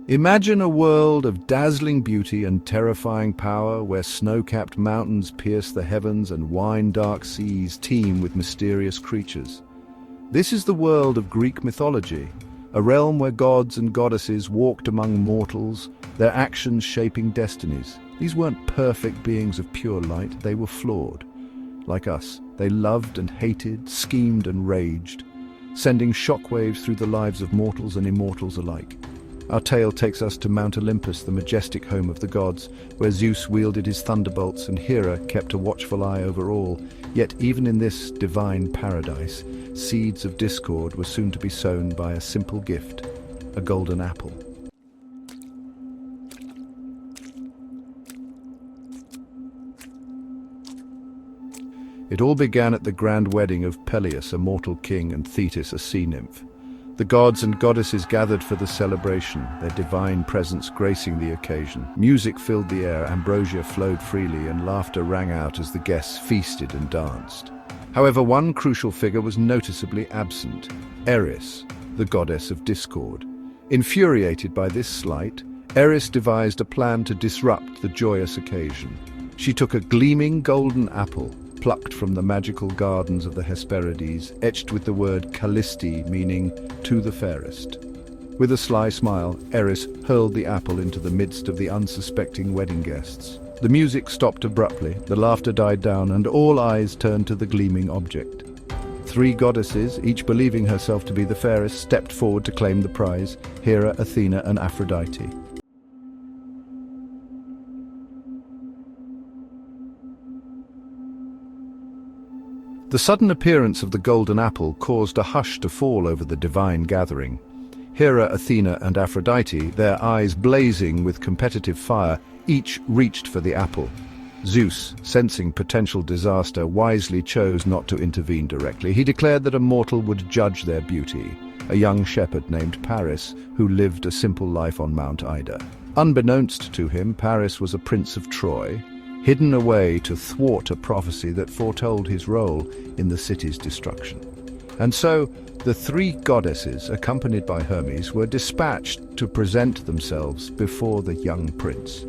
Imagine a world of dazzling beauty and terrifying power where snow-capped mountains pierce the heavens and wine-dark seas teem with mysterious creatures. This is the world of Greek mythology, a realm where gods and goddesses walked among mortals, their actions shaping destinies. These weren't perfect beings of pure light, they were flawed. Like us, they loved and hated, schemed and raged, sending shockwaves through the lives of mortals and immortals alike. Our tale takes us to Mount Olympus, the majestic home of the gods, where Zeus wielded his thunderbolts and Hera kept a watchful eye over all. Yet even in this divine paradise, seeds of discord were soon to be sown by a simple gift, a golden apple. It all began at the grand wedding of Peleus, a mortal king, and Thetis, a sea nymph. The gods and goddesses gathered for the celebration, their divine presence gracing the occasion. Music filled the air, ambrosia flowed freely, and laughter rang out as the guests feasted and danced. However, one crucial figure was noticeably absent: Eris, the goddess of discord. Infuriated by this slight, Eris devised a plan to disrupt the joyous occasion. She took a gleaming golden apple, plucked from the magical gardens of the Hesperides, etched with the word Callisti, meaning "to the fairest." With a sly smile, Eris hurled the apple into the midst of the unsuspecting wedding guests. The music stopped abruptly, the laughter died down, and all eyes turned to the gleaming object. Three goddesses, each believing herself to be the fairest, stepped forward to claim the prize: Hera, Athena, and Aphrodite. The sudden appearance of the golden apple caused a hush to fall over the divine gathering. Hera, Athena, and Aphrodite, their eyes blazing with competitive fire, each reached for the apple. Zeus, sensing potential disaster, wisely chose not to intervene directly. He declared that a mortal would judge their beauty, a young shepherd named Paris, who lived a simple life on Mount Ida. Unbeknownst to him, Paris was a prince of Troy, hidden away to thwart a prophecy that foretold his role in the city's destruction. And so, the three goddesses, accompanied by Hermes, were dispatched to present themselves before the young prince.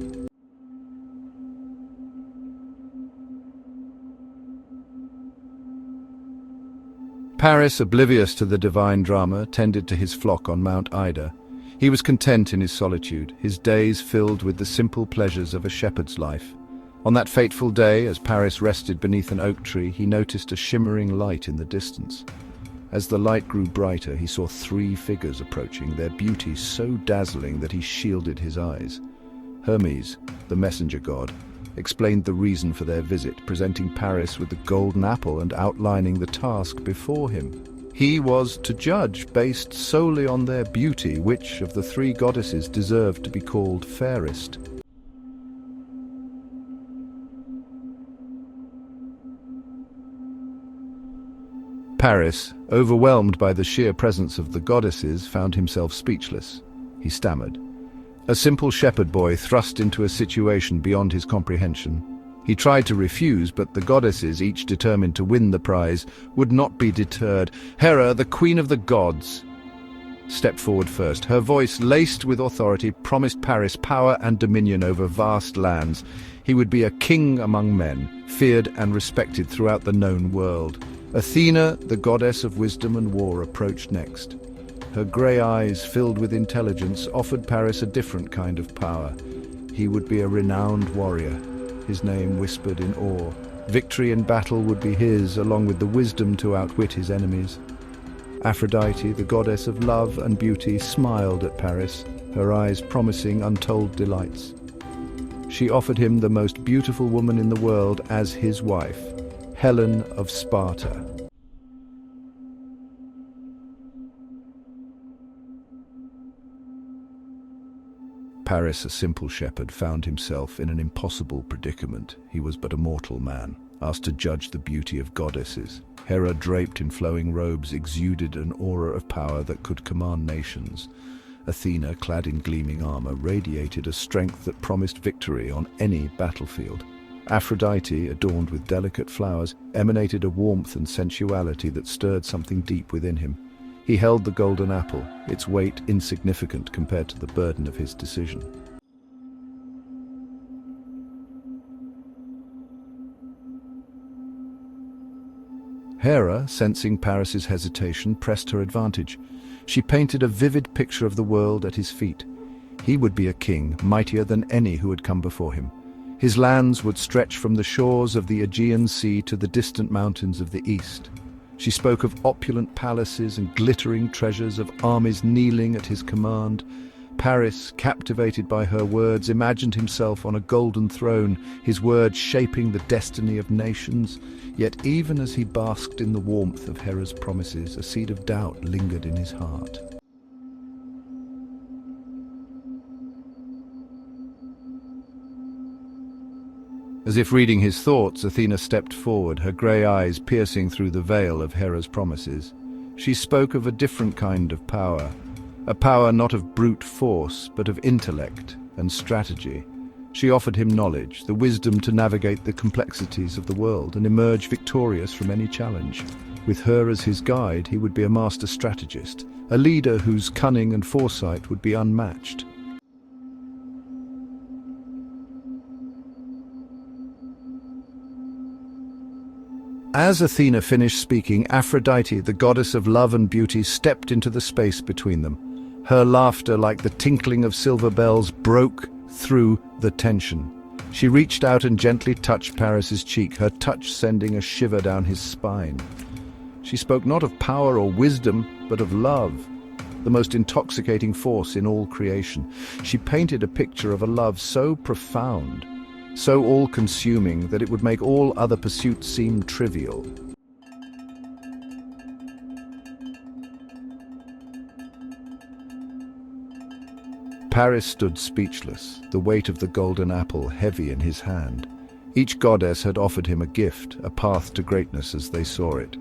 Paris, oblivious to the divine drama, tended to his flock on Mount Ida. He was content in his solitude, his days filled with the simple pleasures of a shepherd's life. On that fateful day, as Paris rested beneath an oak tree, he noticed a shimmering light in the distance. As the light grew brighter, he saw three figures approaching, their beauty so dazzling that he shielded his eyes. Hermes, the messenger god, explained the reason for their visit, presenting Paris with the golden apple and outlining the task before him. He was to judge, based solely on their beauty, which of the three goddesses deserved to be called fairest. Paris, overwhelmed by the sheer presence of the goddesses, found himself speechless. He stammered. A simple shepherd boy thrust into a situation beyond his comprehension. He tried to refuse, but the goddesses, each determined to win the prize, would not be deterred. Hera, the queen of the gods, stepped forward first. Her voice, laced with authority, promised Paris power and dominion over vast lands. He would be a king among men, feared and respected throughout the known world. Athena, the goddess of wisdom and war, approached next. Her grey eyes, filled with intelligence, offered Paris a different kind of power. He would be a renowned warrior, his name whispered in awe. Victory in battle would be his, along with the wisdom to outwit his enemies. Aphrodite, the goddess of love and beauty, smiled at Paris, her eyes promising untold delights. She offered him the most beautiful woman in the world as his wife, Helen of Sparta. Paris, a simple shepherd, found himself in an impossible predicament. He was but a mortal man, asked to judge the beauty of goddesses. Hera, draped in flowing robes, exuded an aura of power that could command nations. Athena, clad in gleaming armor, radiated a strength that promised victory on any battlefield. Aphrodite, adorned with delicate flowers, emanated a warmth and sensuality that stirred something deep within him. He held the golden apple, its weight insignificant compared to the burden of his decision. Hera, sensing Paris's hesitation, pressed her advantage. She painted a vivid picture of the world at his feet. He would be a king, mightier than any who had come before him. His lands would stretch from the shores of the Aegean Sea to the distant mountains of the east. She spoke of opulent palaces and glittering treasures, of armies kneeling at his command. Paris, captivated by her words, imagined himself on a golden throne, his words shaping the destiny of nations. Yet even as he basked in the warmth of Hera's promises, a seed of doubt lingered in his heart. As if reading his thoughts, Athena stepped forward, her grey eyes piercing through the veil of Hera's promises. She spoke of a different kind of power, a power not of brute force, but of intellect and strategy. She offered him knowledge, the wisdom to navigate the complexities of the world and emerge victorious from any challenge. With her as his guide, he would be a master strategist, a leader whose cunning and foresight would be unmatched. As Athena finished speaking, Aphrodite, the goddess of love and beauty, stepped into the space between them. Her laughter, like the tinkling of silver bells, broke through the tension. She reached out and gently touched Paris's cheek, her touch sending a shiver down his spine. She spoke not of power or wisdom, but of love, the most intoxicating force in all creation. She painted a picture of a love so profound, so all-consuming, that it would make all other pursuits seem trivial. Paris stood speechless, the weight of the golden apple heavy in his hand. Each goddess had offered him a gift, a path to greatness as they saw it.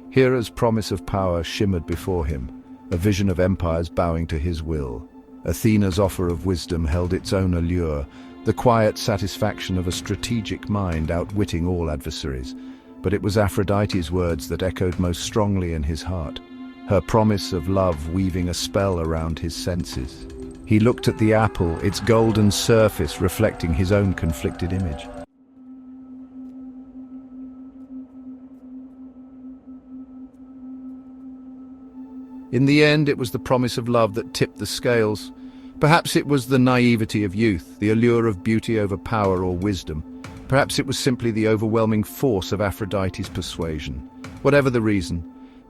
Hera's promise of power shimmered before him, a vision of empires bowing to his will. Athena's offer of wisdom held its own allure, the quiet satisfaction of a strategic mind outwitting all adversaries. But it was Aphrodite's words that echoed most strongly in his heart, her promise of love weaving a spell around his senses. He looked at the apple, its golden surface reflecting his own conflicted image. In the end, it was the promise of love that tipped the scales. Perhaps it was the naivety of youth, the allure of beauty over power or wisdom. Perhaps it was simply the overwhelming force of Aphrodite's persuasion. Whatever the reason,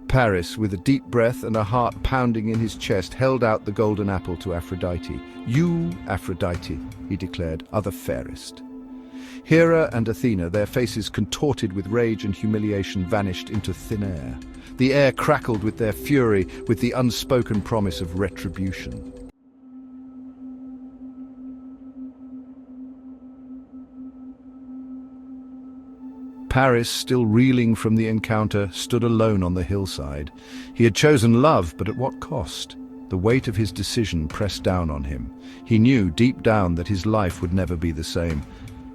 Paris, with a deep breath and a heart pounding in his chest, held out the golden apple to Aphrodite. "You, Aphrodite," he declared, "are the fairest." Hera and Athena, their faces contorted with rage and humiliation, vanished into thin air. The air crackled with their fury, with the unspoken promise of retribution. Paris, still reeling from the encounter, stood alone on the hillside. He had chosen love, but at what cost? The weight of his decision pressed down on him. He knew deep down that his life would never be the same.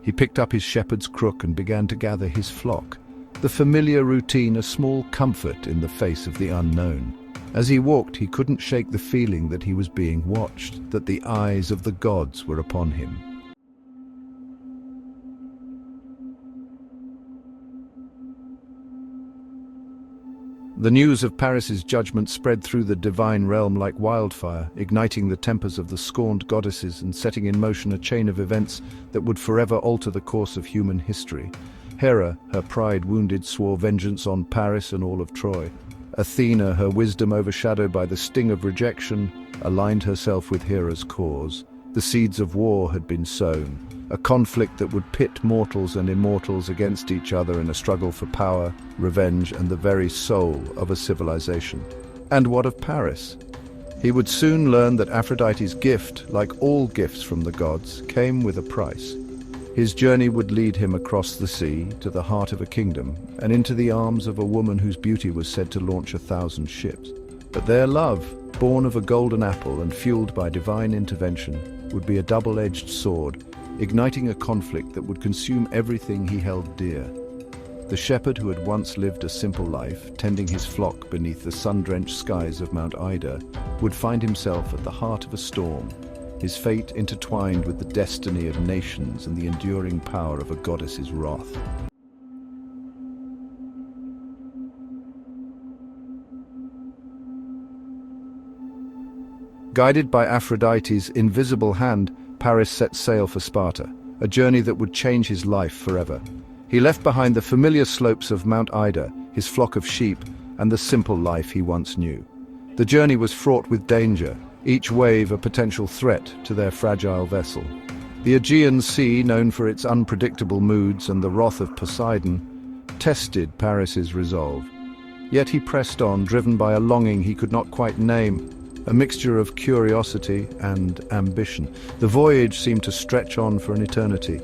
He picked up his shepherd's crook and began to gather his flock. The familiar routine, a small comfort in the face of the unknown. As he walked, he couldn't shake the feeling that he was being watched, that the eyes of the gods were upon him. The news of Paris's judgment spread through the divine realm like wildfire, igniting the tempers of the scorned goddesses and setting in motion a chain of events that would forever alter the course of human history. Hera, her pride wounded, swore vengeance on Paris and all of Troy. Athena, her wisdom overshadowed by the sting of rejection, aligned herself with Hera's cause. The seeds of war had been sown, a conflict that would pit mortals and immortals against each other in a struggle for power, revenge, and the very soul of a civilization. And what of Paris? He would soon learn that Aphrodite's gift, like all gifts from the gods, came with a price. His journey would lead him across the sea, to the heart of a kingdom, and into the arms of a woman whose beauty was said to launch 1,000 ships. But their love, born of a golden apple and fueled by divine intervention, would be a double-edged sword, igniting a conflict that would consume everything he held dear. The shepherd who had once lived a simple life, tending his flock beneath the sun-drenched skies of Mount Ida, would find himself at the heart of a storm, his fate intertwined with the destiny of nations and the enduring power of a goddess's wrath. Guided by Aphrodite's invisible hand, Paris set sail for Sparta, a journey that would change his life forever. He left behind the familiar slopes of Mount Ida, his flock of sheep, and the simple life he once knew. The journey was fraught with danger, each wave a potential threat to their fragile vessel. The Aegean Sea, known for its unpredictable moods and the wrath of Poseidon, tested Paris's resolve. Yet he pressed on, driven by a longing he could not quite name, a mixture of curiosity and ambition. The voyage seemed to stretch on for an eternity,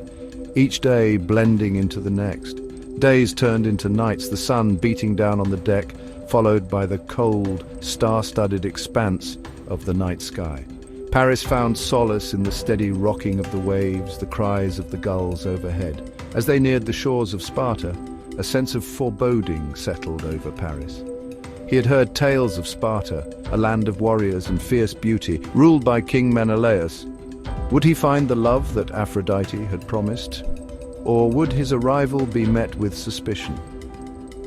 each day blending into the next. Days turned into nights, the sun beating down on the deck, followed by the cold, star-studded expanse of the night sky. Paris found solace in the steady rocking of the waves, the cries of the gulls overhead. As they neared the shores of Sparta, a sense of foreboding settled over Paris. He had heard tales of Sparta, a land of warriors and fierce beauty, ruled by King Menelaus. Would he find the love that Aphrodite had promised? Or would his arrival be met with suspicion?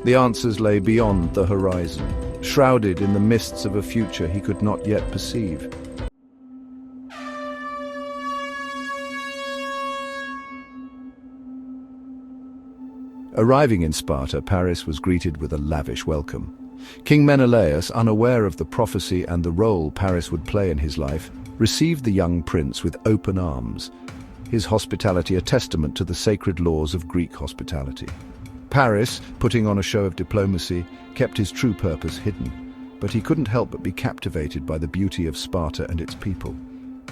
The answers lay beyond the horizon, shrouded in the mists of a future he could not yet perceive. Arriving in Sparta, Paris was greeted with a lavish welcome. King Menelaus, unaware of the prophecy and the role Paris would play in his life, received the young prince with open arms, his hospitality a testament to the sacred laws of Greek hospitality. Paris, putting on a show of diplomacy, kept his true purpose hidden, but he couldn't help but be captivated by the beauty of Sparta and its people.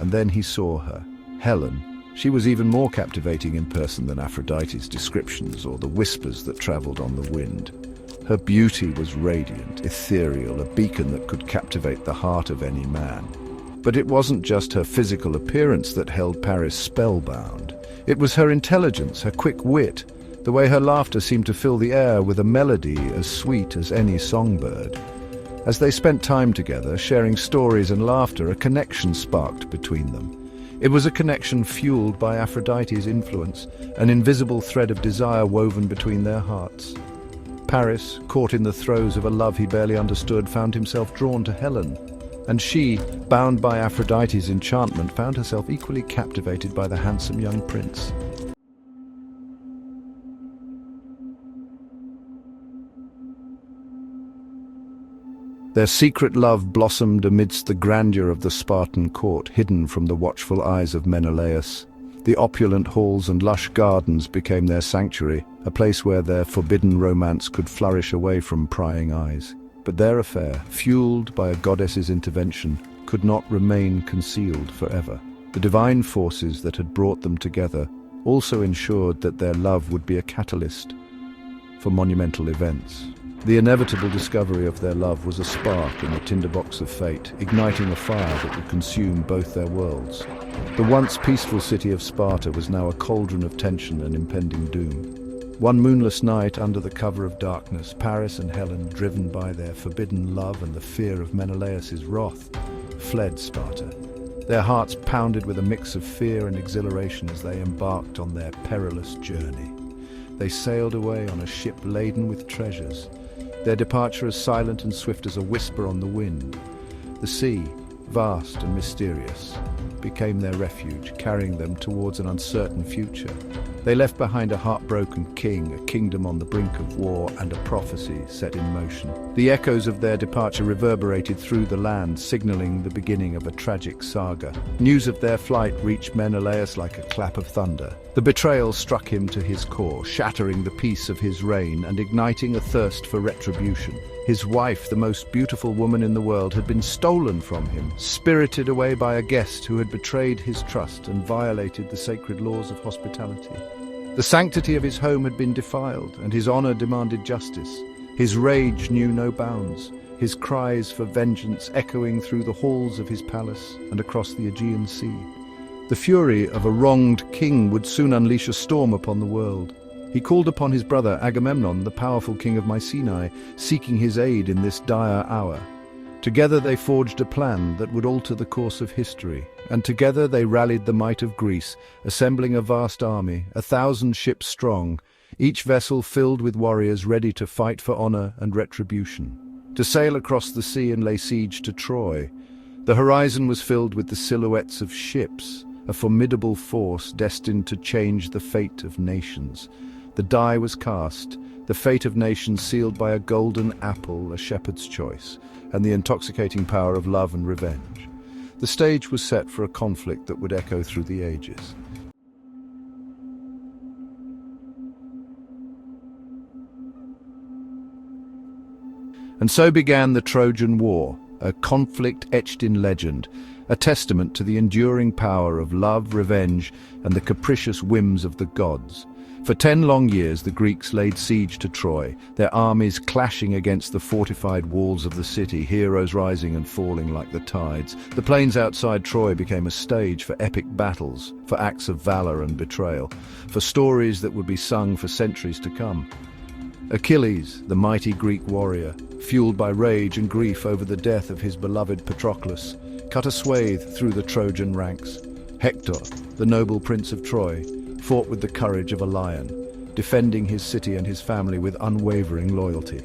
And then he saw her, Helen. She was even more captivating in person than Aphrodite's descriptions or the whispers that traveled on the wind. Her beauty was radiant, ethereal, a beacon that could captivate the heart of any man. But it wasn't just her physical appearance that held Paris spellbound. It was her intelligence, her quick wit, the way her laughter seemed to fill the air with a melody as sweet as any songbird. As they spent time together, sharing stories and laughter, a connection sparked between them. It was a connection fueled by Aphrodite's influence, an invisible thread of desire woven between their hearts. Paris, caught in the throes of a love he barely understood, found himself drawn to Helen. And she, bound by Aphrodite's enchantment, found herself equally captivated by the handsome young prince. Their secret love blossomed amidst the grandeur of the Spartan court, hidden from the watchful eyes of Menelaus. The opulent halls and lush gardens became their sanctuary, a place where their forbidden romance could flourish away from prying eyes. But their affair, fueled by a goddess's intervention, could not remain concealed forever. The divine forces that had brought them together also ensured that their love would be a catalyst for monumental events. The inevitable discovery of their love was a spark in the tinderbox of fate, igniting a fire that would consume both their worlds. The once peaceful city of Sparta was now a cauldron of tension and impending doom. One moonless night, under the cover of darkness, Paris and Helen, driven by their forbidden love and the fear of Menelaus's wrath, fled Sparta. Their hearts pounded with a mix of fear and exhilaration as they embarked on their perilous journey. They sailed away on a ship laden with treasures, their departure as silent and swift as a whisper on the wind. The sea, vast and mysterious, became their refuge, carrying them towards an uncertain future. They left behind a heartbroken king, a kingdom on the brink of war, and a prophecy set in motion. The echoes of their departure reverberated through the land, signaling the beginning of a tragic saga. News of their flight reached Menelaus like a clap of thunder. The betrayal struck him to his core, shattering the peace of his reign and igniting a thirst for retribution. His wife, the most beautiful woman in the world, had been stolen from him, spirited away by a guest who had betrayed his trust and violated the sacred laws of hospitality. The sanctity of his home had been defiled, and his honor demanded justice. His rage knew no bounds, his cries for vengeance echoing through the halls of his palace and across the Aegean Sea. The fury of a wronged king would soon unleash a storm upon the world. He called upon his brother Agamemnon, the powerful king of Mycenae, seeking his aid in this dire hour. Together they forged a plan that would alter the course of history, and together they rallied the might of Greece, assembling a vast army, 1,000 ships strong, each vessel filled with warriors ready to fight for honor and retribution. To sail across the sea and lay siege to Troy. The horizon was filled with the silhouettes of ships, a formidable force destined to change the fate of nations. The die was cast, the fate of nations sealed by a golden apple, a shepherd's choice, and the intoxicating power of love and revenge. The stage was set for a conflict that would echo through the ages. And so began the Trojan War, a conflict etched in legend, a testament to the enduring power of love, revenge, and the capricious whims of the gods. For 10 long years the Greeks laid siege to Troy, their armies clashing against the fortified walls of the city, heroes rising and falling like the tides. The plains outside Troy became a stage for epic battles, for acts of valor and betrayal, for stories that would be sung for centuries to come. Achilles, the mighty Greek warrior, fueled by rage and grief over the death of his beloved Patroclus, cut a swathe through the Trojan ranks. Hector, the noble prince of Troy, fought with the courage of a lion, defending his city and his family with unwavering loyalty.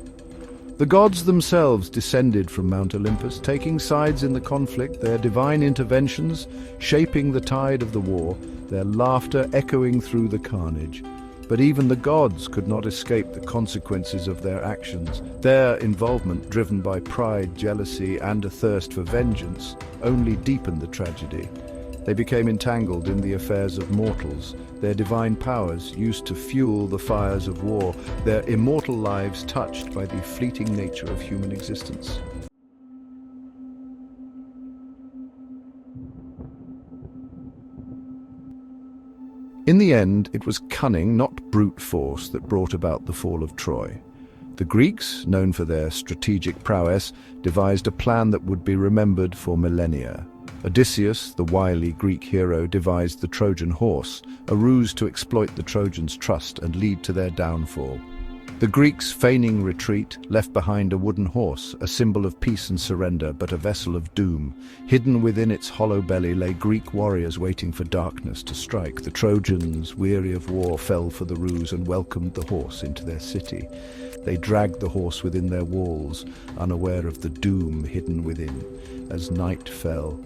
The gods themselves descended from Mount Olympus, taking sides in the conflict, their divine interventions shaping the tide of the war, their laughter echoing through the carnage. But even the gods could not escape the consequences of their actions. Their involvement, driven by pride, jealousy, and a thirst for vengeance, only deepened the tragedy. They became entangled in the affairs of mortals, their divine powers used to fuel the fires of war, their immortal lives touched by the fleeting nature of human existence. In the end, it was cunning, not brute force, that brought about the fall of Troy. The Greeks, known for their strategic prowess, devised a plan that would be remembered for millennia. Odysseus, the wily Greek hero, devised the Trojan horse, a ruse to exploit the Trojans' trust and lead to their downfall. The Greeks, feigning retreat, left behind a wooden horse, a symbol of peace and surrender, but a vessel of doom. Hidden within its hollow belly lay Greek warriors waiting for darkness to strike. The Trojans, weary of war, fell for the ruse and welcomed the horse into their city. They dragged the horse within their walls, unaware of the doom hidden within. As night fell,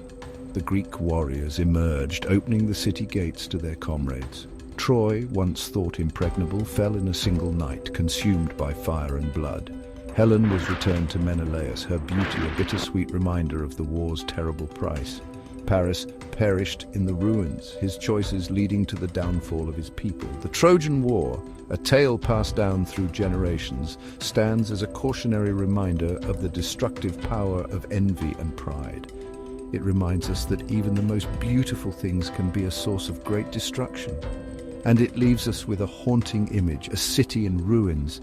the Greek warriors emerged, opening the city gates to their comrades. Troy, once thought impregnable, fell in a single night, consumed by fire and blood. Helen was returned to Menelaus, her beauty a bittersweet reminder of the war's terrible price. Paris perished in the ruins, his choices leading to the downfall of his people. The Trojan War, a tale passed down through generations, stands as a cautionary reminder of the destructive power of envy and pride. It reminds us that even the most beautiful things can be a source of great destruction. And it leaves us with a haunting image, a city in ruins,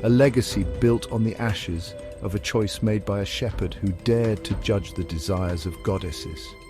a legacy built on the ashes of a choice made by a shepherd who dared to judge the desires of goddesses.